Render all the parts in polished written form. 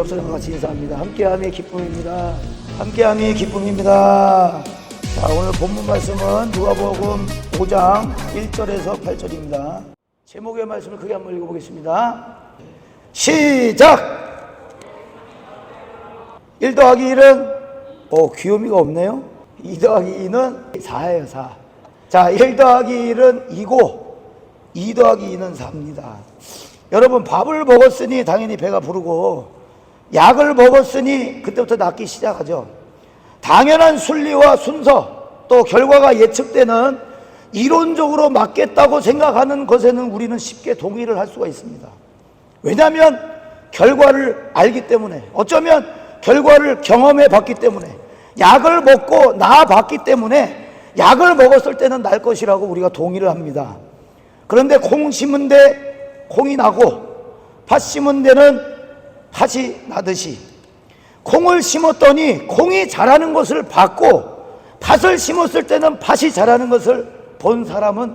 옆사람과 같이 인사합니다. 함께함의 기쁨입니다. 함께함의 기쁨입니다. 자, 오늘 본문 말씀은 누가복음 5장 1절에서 8절입니다. 제목의 말씀을 크게 한번 읽어보겠습니다. 시작! 1 더하기 1은 귀요미가 없네요. 2 더하기 2는 4예요. 4. 자, 1 더하기 1은 2고 2 더하기 2는 4입니다. 여러분, 밥을 먹었으니 당연히 배가 부르고 약을 먹었으니 그때부터 낫기 시작하죠. 당연한 순리와 순서 또 결과가 예측되는 이론적으로 맞겠다고 생각하는 것에는 우리는 쉽게 동의를 할 수가 있습니다. 왜냐하면 결과를 알기 때문에, 어쩌면 결과를 경험해 봤기 때문에, 약을 먹고 나아봤기 때문에 약을 먹었을 때는 날 것이라고 우리가 동의를 합니다. 그런데 콩 심은 데 콩이 나고 팥 심은 데는 팥이 나듯이 콩을 심었더니 콩이 자라는 것을 봤고 팥을 심었을 때는 팥이 자라는 것을 본 사람은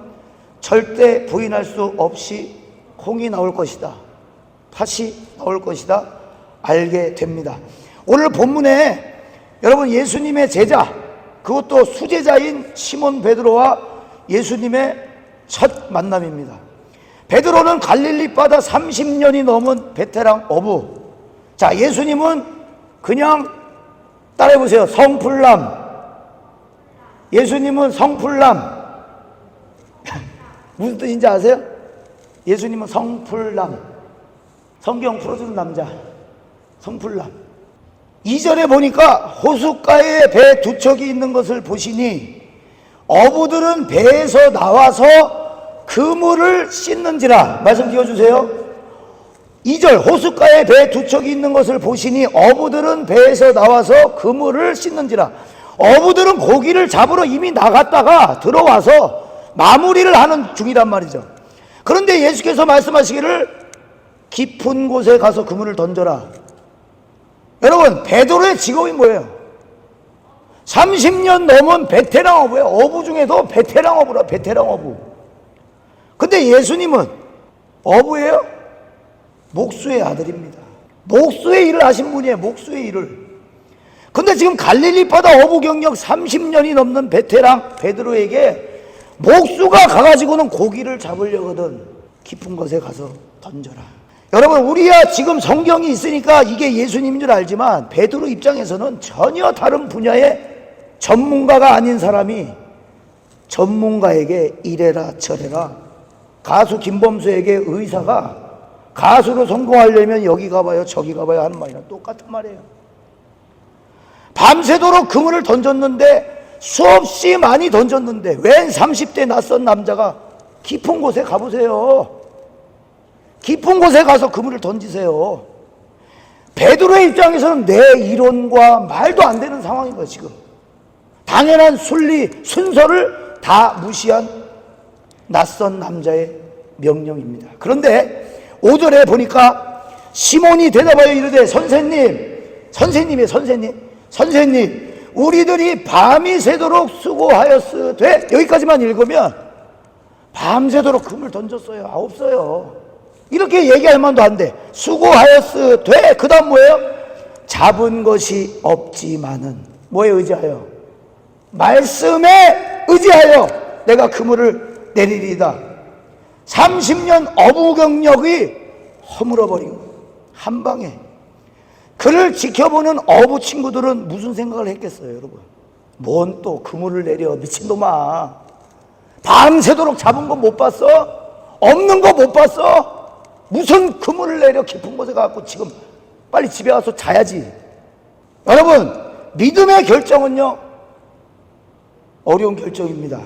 절대 부인할 수 없이 콩이 나올 것이다, 팥이 나올 것이다 알게 됩니다. 오늘 본문에 여러분, 예수님의 제자, 그것도 수제자인 시몬 베드로와 예수님의 첫 만남입니다. 베드로는 갈릴리 바다 30년이 넘은 베테랑 어부. 자, 예수님은 그냥 따라해보세요. 성풀남. 예수님은 성풀남. 무슨 뜻인지 아세요? 예수님은 성풀남. 성경 풀어주는 남자. 성풀남. 2절에 보니까 호숫가에 배 두 척이 있는 것을 보시니 어부들은 배에서 나와서 그물을 씻는지라. 말씀 띄워주세요. 2절, 호숫가에 배 두 척이 있는 것을 보시니 어부들은 배에서 나와서 그물을 씻는지라. 어부들은 고기를 잡으러 이미 나갔다가 들어와서 마무리를 하는 중이란 말이죠. 그런데 예수께서 말씀하시기를 깊은 곳에 가서 그물을 던져라. 여러분, 베드로의 직업이 뭐예요? 30년 넘은 베테랑 어부예요. 어부 중에도 베테랑 어부라. 베테랑 어부. 근데 예수님은 어부예요? 목수의 아들입니다. 목수의 일을 하신 분이에요. 목수의 일을. 근데 지금 갈릴리 바다 어부 경력 30년이 넘는 베테랑 베드로에게 목수가 가가지고는 고기를 잡으려거든 깊은 곳에 가서 던져라. 여러분, 우리야 지금 성경이 있으니까 이게 예수님인 줄 알지만 베드로 입장에서는 전혀 다른 분야의 전문가가 아닌 사람이 전문가에게 이래라 저래라. 가수 김범수에게 의사가 가수로 성공하려면 여기 가봐요 저기 가봐요 하는 말이랑 똑같은 말이에요. 밤새도록 그물을 던졌는데, 수없이 많이 던졌는데 웬 30대 낯선 남자가 깊은 곳에 가보세요. 깊은 곳에 가서 그물을 던지세요. 베드로의 입장에서는 내 이론과 말도 안 되는 상황인 거예요. 지금 당연한 순리 순서를 다 무시한 낯선 남자의 명령입니다. 그런데 5절에 보니까 시몬이 대답하여 이르되 선생님 우리들이 밤이 새도록 수고하였으되, 여기까지만 읽으면 밤새도록 그물 던졌어요. 없어요. 이렇게 얘기할 만도 한데 수고하였으되 그 다음 뭐예요? 잡은 것이 없지만은 뭐에 의지하여? 말씀에 의지하여 내가 그물을 내리리다. 30년 어부 경력이 허물어버린 거예요. 한 방에. 그를 지켜보는 어부 친구들은 무슨 생각을 했겠어요, 여러분? 뭔 또 그물을 내려, 미친놈아. 밤새도록 잡은 거 못 봤어? 없는 거 못 봤어? 무슨 그물을 내려 깊은 곳에 가서 지금 빨리 집에 가서 자야지. 여러분, 믿음의 결정은요, 어려운 결정입니다.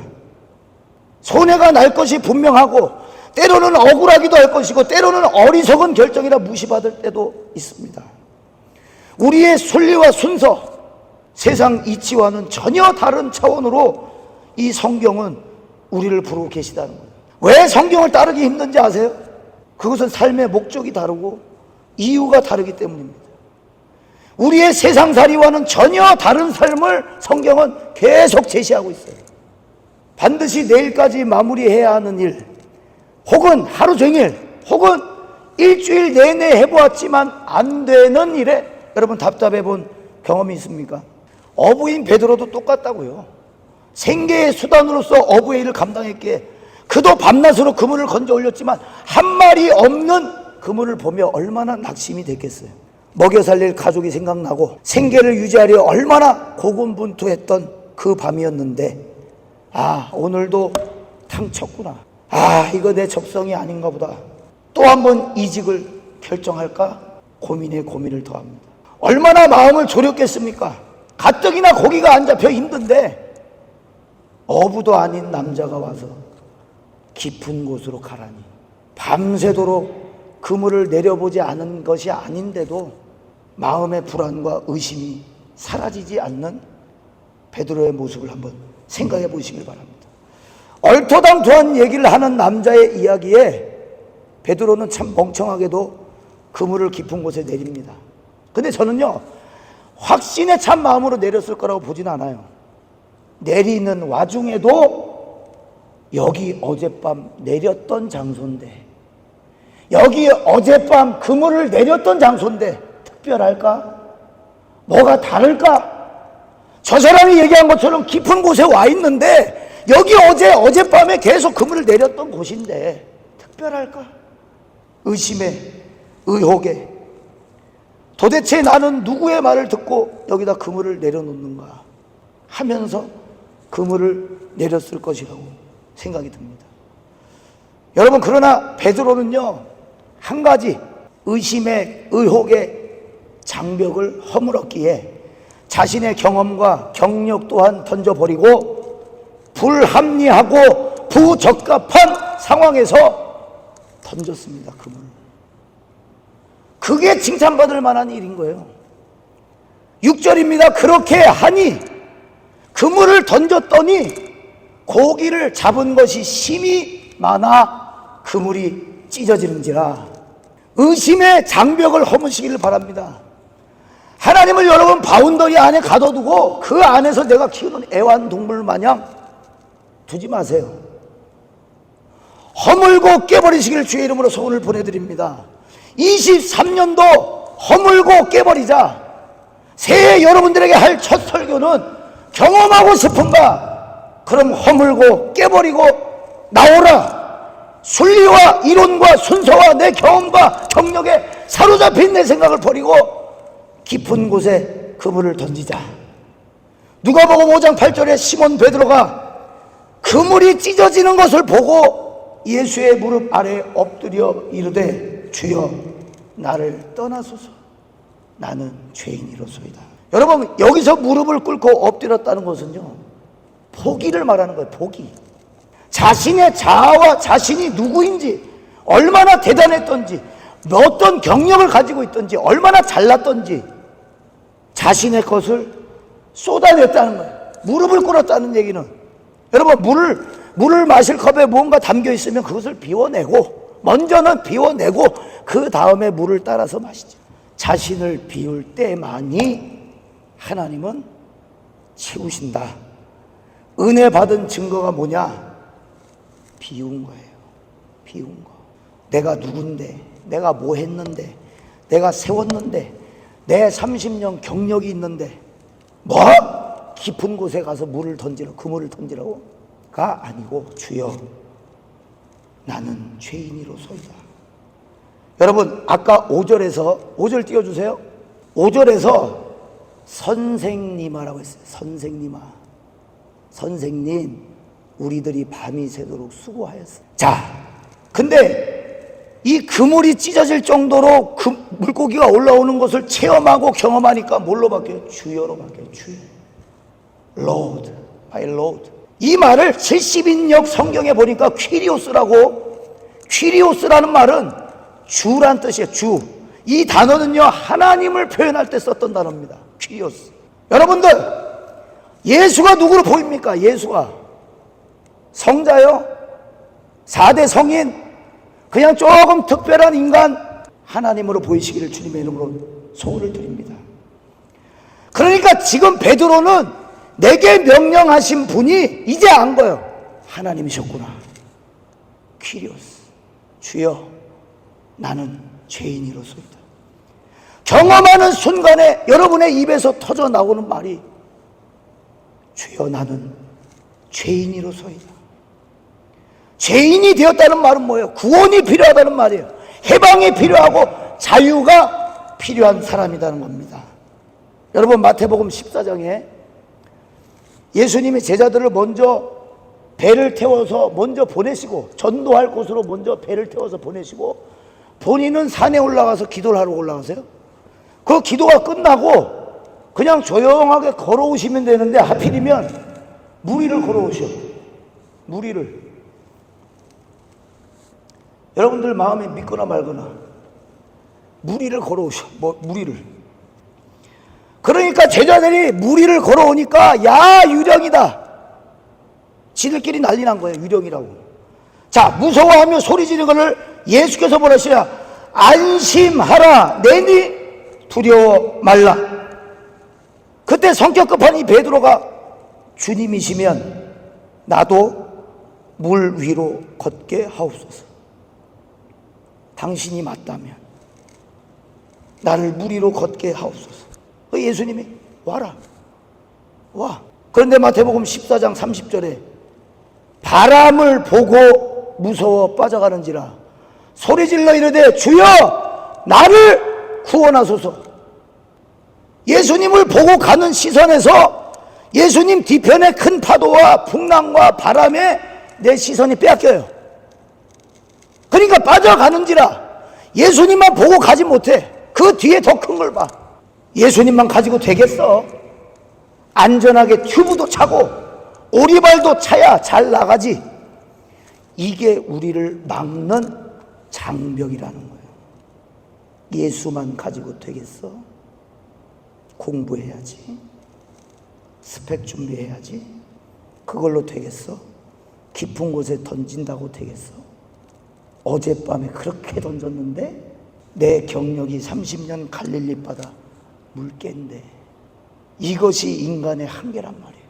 손해가 날 것이 분명하고 때로는 억울하기도 할 것이고 때로는 어리석은 결정이라 무시받을 때도 있습니다. 우리의 순리와 순서, 세상 이치와는 전혀 다른 차원으로 이 성경은 우리를 부르고 계시다는 거예요. 왜 성경을 따르기 힘든지 아세요? 그것은 삶의 목적이 다르고 이유가 다르기 때문입니다. 우리의 세상살이와는 전혀 다른 삶을 성경은 계속 제시하고 있어요. 반드시 내일까지 마무리해야 하는 일, 혹은 하루 종일, 혹은 일주일 내내 해보았지만 안 되는 일에 여러분 답답해 본 경험이 있습니까? 어부인 베드로도 똑같다고요. 생계의 수단으로서 어부의 일을 감당했기에 그도 밤낮으로 그물을 건져 올렸지만 한 마리 없는 그물을 보며 얼마나 낙심이 됐겠어요. 먹여 살릴 가족이 생각나고 생계를 유지하려 얼마나 고군분투했던 그 밤이었는데, 아, 오늘도 탕쳤구나. 아, 이거 내 적성이 아닌가 보다. 또 한 번 이직을 결정할까? 고민에 고민을 더합니다. 얼마나 마음을 졸였겠습니까? 가뜩이나 고기가 안 잡혀 힘든데 어부도 아닌 남자가 와서 깊은 곳으로 가라니, 밤새도록 그물을 내려보지 않은 것이 아닌데도 마음의 불안과 의심이 사라지지 않는 베드로의 모습을 한번 생각해 보시길 바랍니다. 얼토당토한 얘기를 하는 남자의 이야기에 베드로는 참 멍청하게도 그물을 깊은 곳에 내립니다. 근데 저는요, 확신에 찬 마음으로 내렸을 거라고 보진 않아요. 내리는 와중에도 여기 어젯밤 내렸던 장소인데, 여기 어젯밤 그물을 내렸던 장소인데 특별할까? 뭐가 다를까? 저 사람이 얘기한 것처럼 깊은 곳에 와 있는데 여기 어젯밤에 계속 그물을 내렸던 곳인데 특별할까? 의심에, 의혹에, 도대체 나는 누구의 말을 듣고 여기다 그물을 내려놓는가 하면서 그물을 내렸을 것이라고 생각이 듭니다. 여러분, 그러나 베드로는요, 한 가지 의심의, 의혹의 장벽을 허물었기에 자신의 경험과 경력 또한 던져버리고 불합리하고 부적합한 상황에서 던졌습니다, 그물을. 그게 칭찬받을 만한 일인 거예요. 6절입니다. 그렇게 하니 그물을 던졌더니 고기를 잡은 것이 심히 많아 그물이 찢어지는지라. 의심의 장벽을 허무시기를 바랍니다. 하나님을 여러분 바운더리 안에 가둬두고 그 안에서 내가 키우는 애완동물 마냥 두지 마세요. 허물고 깨버리시기를 주의 이름으로 소원을 보내드립니다. 23년도 허물고 깨버리자. 새해 여러분들에게 할 첫 설교는 경험하고 싶은가? 그럼 허물고 깨버리고 나오라. 순리와 이론과 순서와 내 경험과 경력에 사로잡힌 내 생각을 버리고 깊은 곳에 그물을 던지자. 누가복음 5장 8절에 시몬 베드로가 그물이 찢어지는 것을 보고 예수의 무릎 아래 엎드려 이르되 주여 나를 떠나소서 나는 죄인이로소이다. 여러분, 여기서 무릎을 꿇고 엎드렸다는 것은요, 포기를 말하는 거예요. 포기. 자신의 자아와 자신이 누구인지, 얼마나 대단했던지, 어떤 경력을 가지고 있던지, 얼마나 잘났던지 자신의 것을 쏟아냈다는 거예요. 무릎을 꿇었다는 얘기는, 여러분, 물을 마실 컵에 뭔가 담겨 있으면 그것을 비워내고, 먼저는 비워내고 그 다음에 물을 따라서 마시죠. 자신을 비울 때만이 하나님은 채우신다. 은혜 받은 증거가 뭐냐? 비운 거예요. 비운 거. 내가 누군데, 내가 뭐 했는데, 내가 세웠는데, 내 30년 경력이 있는데, 뭐? 깊은 곳에 가서 물을 던지라고, 그물을 던지라고?가 아니고, 주여 나는 죄인이로소이다. 여러분, 아까 5절에서 5절 띄워주세요. 5절에서 선생님아라고 했어요. 선생님아. 선생님, 우리들이 밤이 새도록 수고하였어요. 자, 근데 이 그물이 찢어질 정도로 그 물고기가 올라오는 것을 체험하고 경험하니까 뭘로 바뀌어요? 주여로 바뀌어요. 주여. Lord, my Lord. 이 말을 70인역 성경에 보니까 퀴리오스라는 말은 주란 뜻이에요. 주. 이 단어는요, 하나님을 표현할 때 썼던 단어입니다. 퀴리오스. 여러분들, 예수가 누구로 보입니까? 예수가 성자요? 4대 성인? 그냥 조금 특별한 인간? 하나님으로 보이시기를 주님의 이름으로 소원을 드립니다. 그러니까 지금 베드로는 내게 명령하신 분이 이제 안 거예요. 하나님이셨구나. 퀴리오스. 주여, 나는 죄인이로소이다. 경험하는 순간에 여러분의 입에서 터져 나오는 말이 주여 나는 죄인이로소이다. 죄인이 되었다는 말은 뭐예요? 구원이 필요하다는 말이에요. 해방이 필요하고 자유가 필요한 사람이라는 겁니다. 여러분 마태복음 14장에 예수님이 제자들을 먼저 배를 태워서 먼저 보내시고 전도할 곳으로 먼저 배를 태워서 보내시고 본인은 산에 올라가서 기도를 하러 올라가세요. 그 기도가 끝나고 그냥 조용하게 걸어오시면 되는데 하필이면 무리를 걸어오셔. 무리를. 여러분들 마음에 믿거나 말거나 무리를 걸어오셔. 무리를. 그러니까 제자들이 무리를 걸어오니까 야 유령이다. 지들끼리 난리 난 거예요. 유령이라고. 자, 무서워하며 소리 지르는 것을 예수께서 보라시라. 안심하라. 내니 두려워 말라. 그때 성격 급한 이 베드로가 주님이시면 나도 물 위로 걷게 하옵소서. 당신이 맞다면 나를 물 위로 걷게 하옵소서. 예수님이 와라. 와. 그런데 마태복음 14장 30절에 바람을 보고 무서워 빠져가는지라 소리질러 이르되 주여 나를 구원하소서. 예수님을 보고 가는 시선에서 예수님 뒤편에 큰 파도와 풍랑과 바람에 내 시선이 빼앗겨요. 그러니까 빠져가는지라 예수님만 보고 가지 못해. 그 뒤에 더 큰 걸 봐. 예수님만 가지고 되겠어? 안전하게 튜브도 차고 오리발도 차야 잘 나가지. 이게 우리를 막는 장벽이라는 거예요. 예수만 가지고 되겠어? 공부해야지. 스펙 준비해야지. 그걸로 되겠어? 깊은 곳에 던진다고 되겠어? 어젯밤에 그렇게 던졌는데 내 경력이 30년 갈릴리 바다 물개인데 이것이 인간의 한계란 말이에요.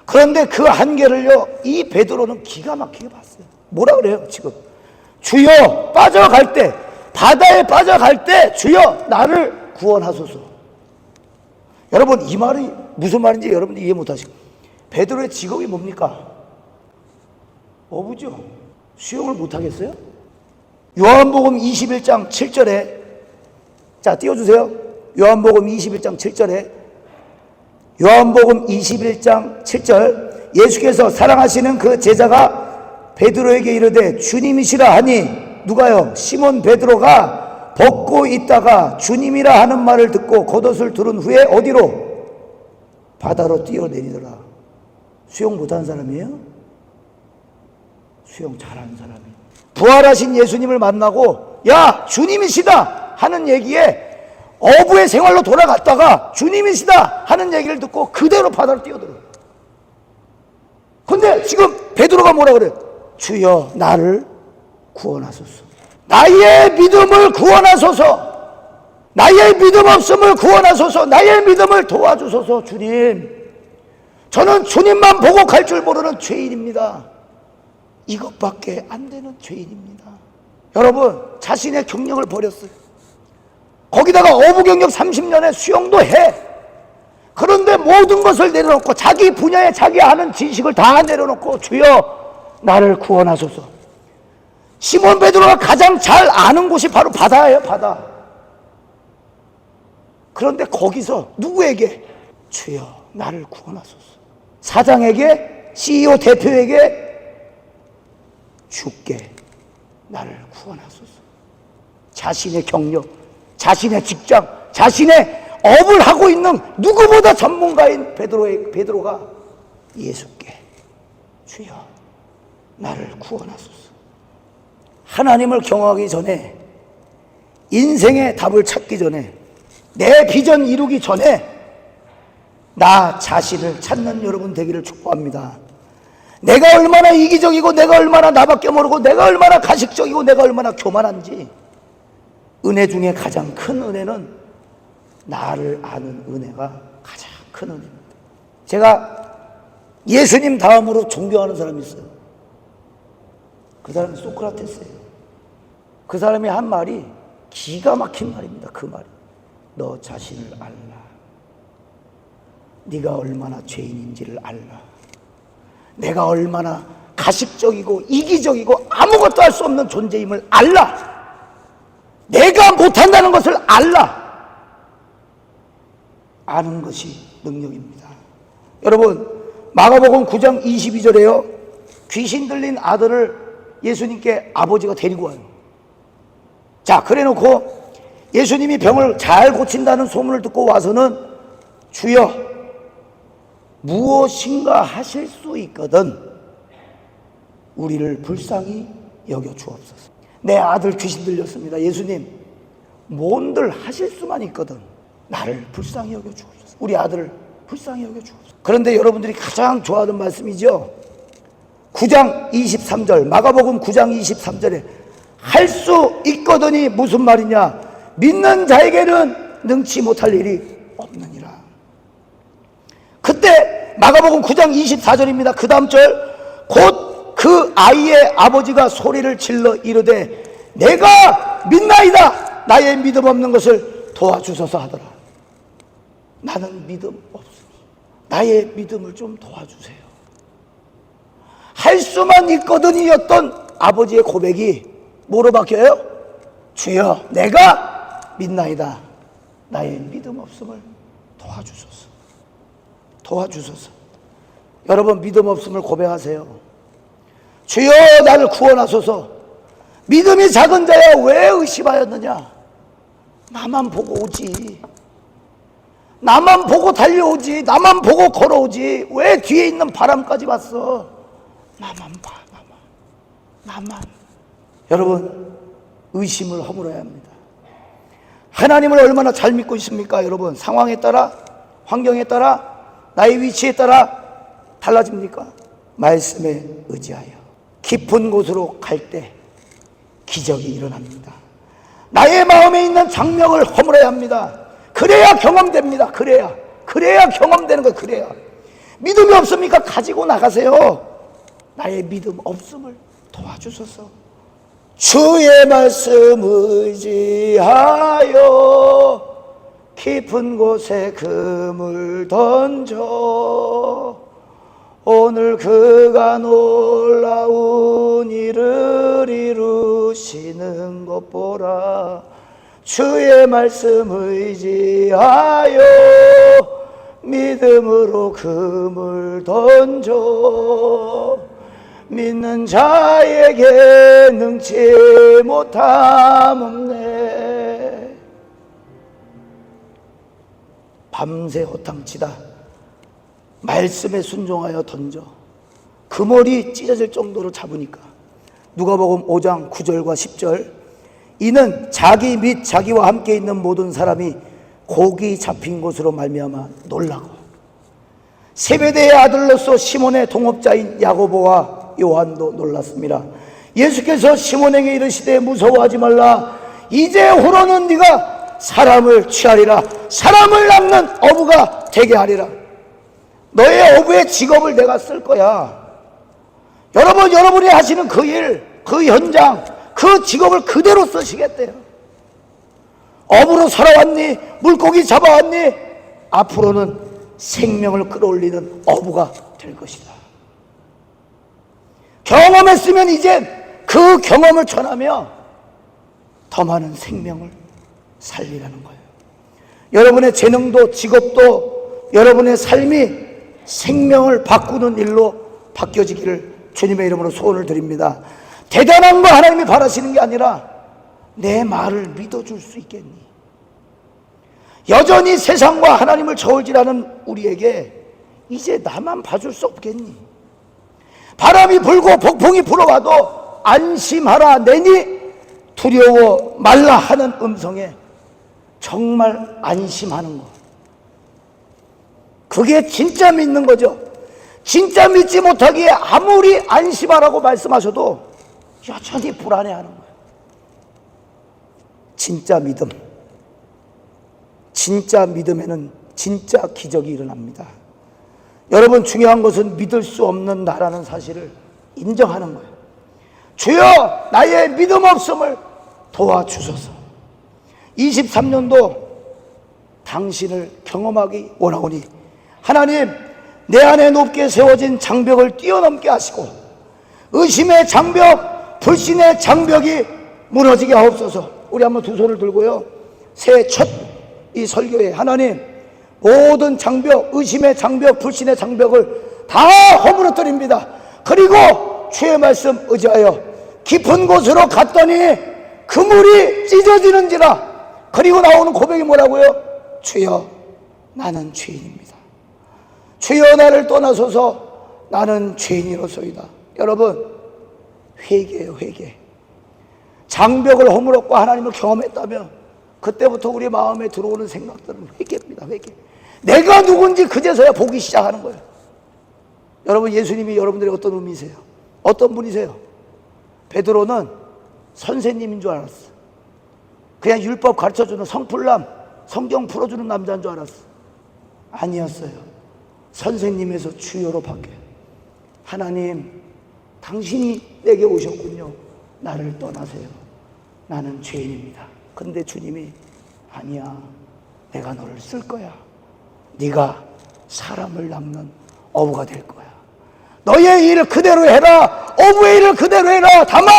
그런데 그 한계를요 이 베드로는 기가 막히게 봤어요. 뭐라 그래요 지금? 주여 빠져갈 때 바다에 빠져갈 때 주여 나를 구원하소서. 여러분 이 말이 무슨 말인지 여러분들 이해 못하시고 베드로의 직업이 뭡니까? 어부죠. 수영을 못하겠어요? 요한복음 21장 7절에 자 띄워주세요. 요한복음 21장 7절에 요한복음 21장 7절 예수께서 사랑하시는 그 제자가 베드로에게 이르되 주님이시라 하니 누가요? 시몬 베드로가 벗고 있다가 주님이라 하는 말을 듣고 겉옷을 두른 후에 어디로? 바다로 뛰어내리더라. 수영 못하는 사람이에요? 수영 잘하는 사람이에요. 부활하신 예수님을 만나고 야 주님이시다 하는 얘기에 어부의 생활로 돌아갔다가 주님이시다 하는 얘기를 듣고 그대로 바다로 뛰어들어요. 근데 지금 베드로가 뭐라 그래요? 주여 나를 구원하소서. 나의 믿음을 구원하소서. 나의 믿음 없음을 구원하소서. 나의 믿음을 도와주소서. 주님, 저는 주님만 보고 갈 줄 모르는 죄인입니다. 이것밖에 안 되는 죄인입니다. 여러분 자신의 경력을 버렸어요. 거기다가 어부 경력 30년에 수영도 해. 그런데 모든 것을 내려놓고 자기 분야에 자기 아는 지식을 다 내려놓고 주여 나를 구원하소서. 시몬 베드로가 가장 잘 아는 곳이 바로 바다예요. 바다. 그런데 거기서 누구에게? 주여 나를 구원하소서. 사장에게, CEO 대표에게 주께 나를 구원하소서. 자신의 경력, 자신의 직장, 자신의 업을 하고 있는 누구보다 전문가인 베드로가 예수께 주여 나를 구원하소서. 하나님을 경험하기 전에, 인생의 답을 찾기 전에, 내 비전 이루기 전에 나 자신을 찾는 여러분 되기를 축복합니다. 내가 얼마나 이기적이고 내가 얼마나 나밖에 모르고 내가 얼마나 가식적이고 내가 얼마나 교만한지, 은혜 중에 가장 큰 은혜는 나를 아는 은혜가 가장 큰 은혜입니다. 제가 예수님 다음으로 존경하는 사람이 있어요. 그 사람이 소크라테스예요. 그 사람이 한 말이 기가 막힌 말입니다. 그 말이. 너 자신을 알라. 네가 얼마나 죄인인지를 알라. 내가 얼마나 가식적이고 이기적이고 아무것도 할 수 없는 존재임을 알라. 내가 못한다는 것을 알라. 아는 것이 능력입니다. 여러분, 마가복음 9장 22절에요. 귀신 들린 아들을 예수님께 아버지가 데리고 와요. 자, 그래 놓고 예수님이 병을 잘 고친다는 소문을 듣고 와서는 주여, 무엇인가 하실 수 있거든 우리를 불쌍히 여겨 주옵소서. 내 아들 귀신 들렸습니다. 예수님, 뭔들 하실 수만 있거든 나를 불쌍히 여겨 주옵소서. 우리 아들을 불쌍히 여겨 주옵소서. 그런데 여러분들이 가장 좋아하는 말씀이죠. 9장 23절, 마가복음 9장 23절에 할 수 있거든이 무슨 말이냐? 믿는 자에게는 능치 못할 일이 없느니라. 그때 마가복음 9장 24절입니다. 그 다음 절, 곧 그 아이의 아버지가 소리를 질러 이르되 내가 믿나이다. 나의 믿음 없는 것을 도와주소서 하더라. 나는 믿음 없으니 나의 믿음을 좀 도와주세요. 할 수만 있거든이었던 아버지의 고백이 뭐로 바뀌어요? 주여, 내가 믿나이다. 나의 믿음 없음을 도와주소서. 도와주소서. 여러분, 믿음 없음을 고백하세요. 주여, 나를 구원하소서. 믿음이 작은 자야 왜 의심하였느냐? 나만 보고 오지. 나만 보고 달려오지. 나만 보고 걸어오지. 왜 뒤에 있는 바람까지 봤어? 나만 봐. 나만. 여러분, 의심을 허물어야 합니다. 하나님을 얼마나 잘 믿고 있습니까? 여러분, 상황에 따라, 환경에 따라, 나의 위치에 따라 달라집니까? 말씀에 의지하여 깊은 곳으로 갈 때 기적이 일어납니다. 나의 마음에 있는 장명을 허물어야 합니다. 그래야 경험됩니다. 그래야 경험되는 거. 그래야. 믿음이 없습니까? 가지고 나가세요. 나의 믿음 없음을 도와주소서. 주의 말씀 의지하여 깊은 곳에 금을 던져 오늘 그가 놀라운 일을 이루시는 것 보라. 주의 말씀 의지하여 믿음으로 금을 던져 믿는 자에게 능치 못함 없네. 밤새 호탕치다 말씀에 순종하여 던져 그물이 찢어질 정도로 잡으니까 누가복음 5장 9절과 10절, 이는 자기 및 자기와 함께 있는 모든 사람이 고기 잡힌 곳으로 말미암아 놀라고 세베대의 아들로서 시몬의 동업자인 야고보와 요한도 놀랐습니다. 예수께서 시몬에게 이르시되 무서워하지 말라. 이제 후로는 네가 사람을 취하리라. 사람을 낚는 어부가 되게 하리라. 너의 어부의 직업을 내가 쓸 거야. 여러분이 하시는 그 일, 그 현장, 그 직업을 그대로 쓰시겠대요. 어부로 살아왔니? 물고기 잡아왔니? 앞으로는 생명을 끌어올리는 어부가 될 것이다. 경험했으면 이제 그 경험을 전하며 더 많은 생명을 살리라는 거예요. 여러분의 재능도 직업도 여러분의 삶이 생명을 바꾸는 일로 바뀌어지기를 주님의 이름으로 소원을 드립니다. 대단한 거 하나님이 바라시는 게 아니라 내 말을 믿어줄 수 있겠니? 여전히 세상과 하나님을 저울질하는 우리에게 이제 나만 봐줄 수 없겠니? 바람이 불고 폭풍이 불어와도 안심하라 내니 두려워 말라 하는 음성에 정말 안심하는 것, 그게 진짜 믿는 거죠. 진짜 믿지 못하기에 아무리 안심하라고 말씀하셔도 여전히 불안해하는 거예요. 진짜 믿음, 진짜 믿음에는 진짜 기적이 일어납니다. 여러분, 중요한 것은 믿을 수 없는 나라는 사실을 인정하는 거예요. 주여, 나의 믿음 없음을 도와주소서. 23년도 당신을 경험하기 원하오니 하나님, 내 안에 높게 세워진 장벽을 뛰어넘게 하시고 의심의 장벽, 불신의 장벽이 무너지게 하옵소서. 우리 한번 두 손을 들고요, 새해 첫 이 설교에 하나님, 모든 장벽, 의심의 장벽, 불신의 장벽을 다 허물어뜨립니다. 그리고 주의 말씀 의지하여 깊은 곳으로 갔더니 그물이 찢어지는지라. 그리고 나오는 고백이 뭐라고요? 주여, 나는 죄인입니다. 주여, 나를 떠나소서. 나는 죄인이로소이다. 여러분, 회개예요, 회개. 장벽을 허물었고 하나님을 경험했다면 그때부터 우리 마음에 들어오는 생각들은 회개입니다. 회개. 내가 누군지 그제서야 보기 시작하는 거예요. 여러분, 예수님이 여러분들의 어떤 의미세요? 어떤 분이세요? 베드로는 선생님인 줄 알았어. 그냥 율법 가르쳐주는 성풀남, 성경 풀어주는 남자인 줄 알았어. 아니었어요. 선생님에서 주여로 바뀌어요. 하나님, 당신이 내게 오셨군요. 나를 떠나세요. 나는 죄인입니다. 근데 주님이 아니야, 내가 너를 쓸 거야. 네가 사람을 낚는 어부가 될 거야. 너의 일을 그대로 해라. 어부의 일을 그대로 해라. 다만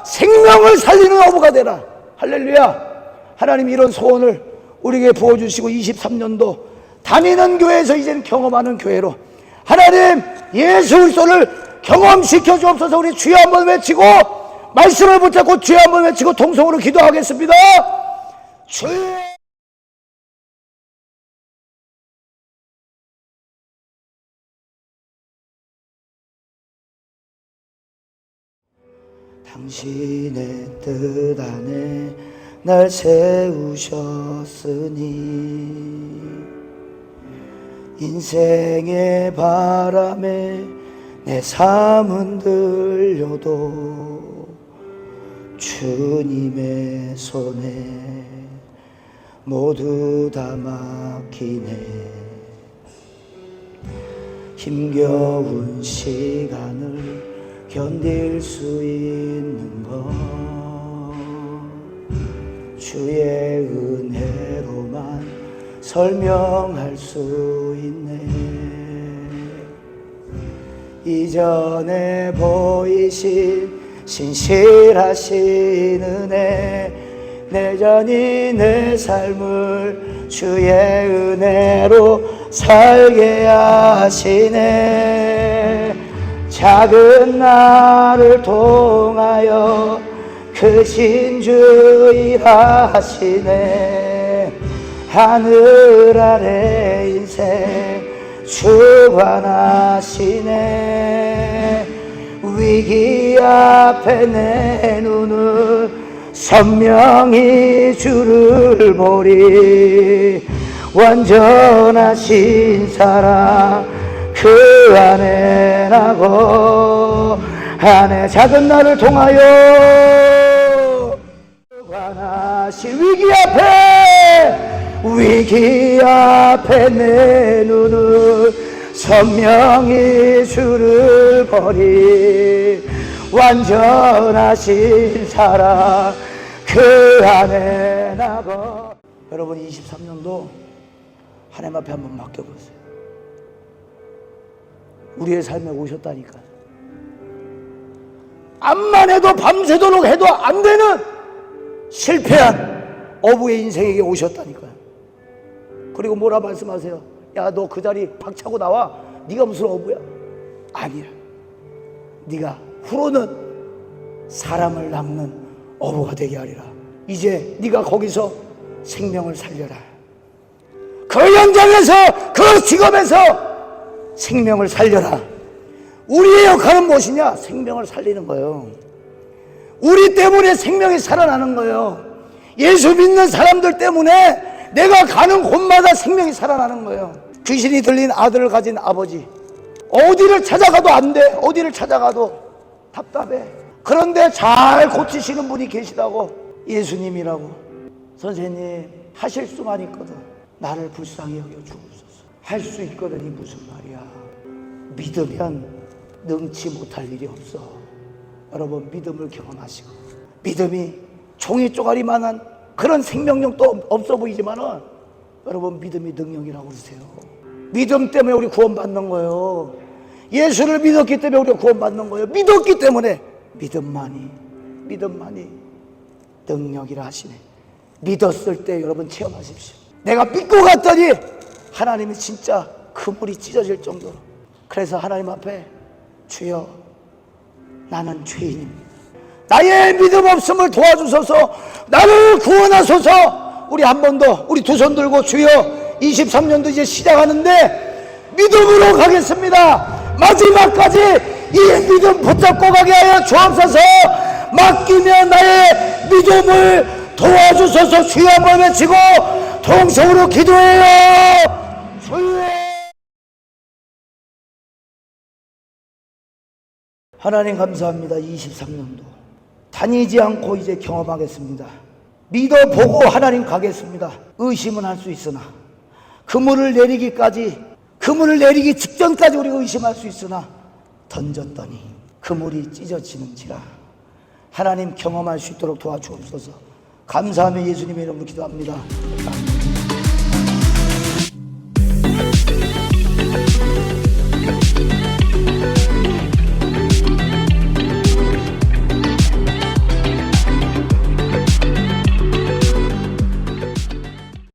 생명을 살리는 어부가 되라. 할렐루야. 하나님, 이런 소원을 우리에게 부어주시고 23년도 다니는 교회에서 이제는 경험하는 교회로 하나님, 예수 그리스도를 경험시켜 주옵소서. 우리 주여 한번 외치고 말씀을 붙잡고 주여 한번 외치고 통성으로 기도하겠습니다. 주여. 당신의 뜻 안에 날 세우셨으니 인생의 바람에 내 삶은 들려도 주님의 손에 모두 다 맡기네. 힘겨운 시간을 견딜 수 있는 것 주의 은혜로만 설명할 수 있네. 이전에 보이신 신실하신 은혜, 내전히 내 삶을 주의 은혜로 살게 하시네. 작은 나를 통하여 크신 주 일하시네. 하늘 아래 인생 주관하시네. 위기 앞에 내 눈은 선명히 주를 보리. 완전하신 사랑 그 안에 나고 안에 작은 나를 통하여 주관하신 위기 앞에 내 눈은 선명히 주를 보리. 완전하신 사랑 그 안에 나고. 여러분, 23년도 하나님 앞에 한번 맡겨보세요. 우리의 삶에 오셨다니까. 암만 해도 밤새도록 해도 안 되는 실패한 어부의 인생에게 오셨다니까요. 그리고 뭐라 말씀하세요? 야, 너 그 자리 박차고 나와. 네가 무슨 어부야? 아니야. 네가 후로는 사람을 낚는 어부가 되게 하리라. 이제 네가 거기서 생명을 살려라. 그 현장에서, 그 직업에서 생명을 살려라. 우리의 역할은 무엇이냐? 생명을 살리는 거예요. 우리 때문에 생명이 살아나는 거예요. 예수 믿는 사람들 때문에 내가 가는 곳마다 생명이 살아나는 거예요. 귀신이 들린 아들을 가진 아버지, 어디를 찾아가도 안 돼. 어디를 찾아가도 답답해. 그런데 잘 고치시는 분이 계시다고. 예수님이라고. 선생님, 하실 수만 있거든 나를 불쌍히 여겨 주옵소서. 할 수 있거든. 이 무슨 말이야. 믿으면 능치 못할 일이 없어. 여러분, 믿음을 경험하시고, 믿음이 종이 쪼가리만한 그런 생명력도 없어 보이지만은 여러분 믿음이 능력이라고 그러세요. 믿음 때문에 우리 구원받는 거예요. 예수를 믿었기 때문에 우리가 구원받는 거예요. 믿었기 때문에 믿음만이 능력이라 하시네. 믿었을 때 여러분 체험하십시오. 내가 믿고 갔더니 하나님이 진짜 그물이 찢어질 정도로. 그래서 하나님 앞에 주여 나는 죄인입니다. 나의 믿음 없음을 도와주소서. 나를 구원하소서. 우리 한 번 더 우리 두 손 들고 주여 23년도 이제 시작하는데 믿음으로 가겠습니다. 마지막까지 이 믿음 붙잡고 가게 하여 주옵소서. 맡기며 나의 믿음을 도와주소서. 주여 한번 외치고 통성으로 기도해요. 주여. 하나님 감사합니다. 23년도 다니지 않고 이제 경험하겠습니다. 믿어보고 하나님 가겠습니다. 의심은 할 수 있으나 그물을 내리기 직전까지 우리가 의심할 수 있으나 던졌더니 그물이 찢어지는지라. 하나님 경험할 수 있도록 도와주옵소서. 감사하며 예수님의 이름으로 기도합니다. 아멘.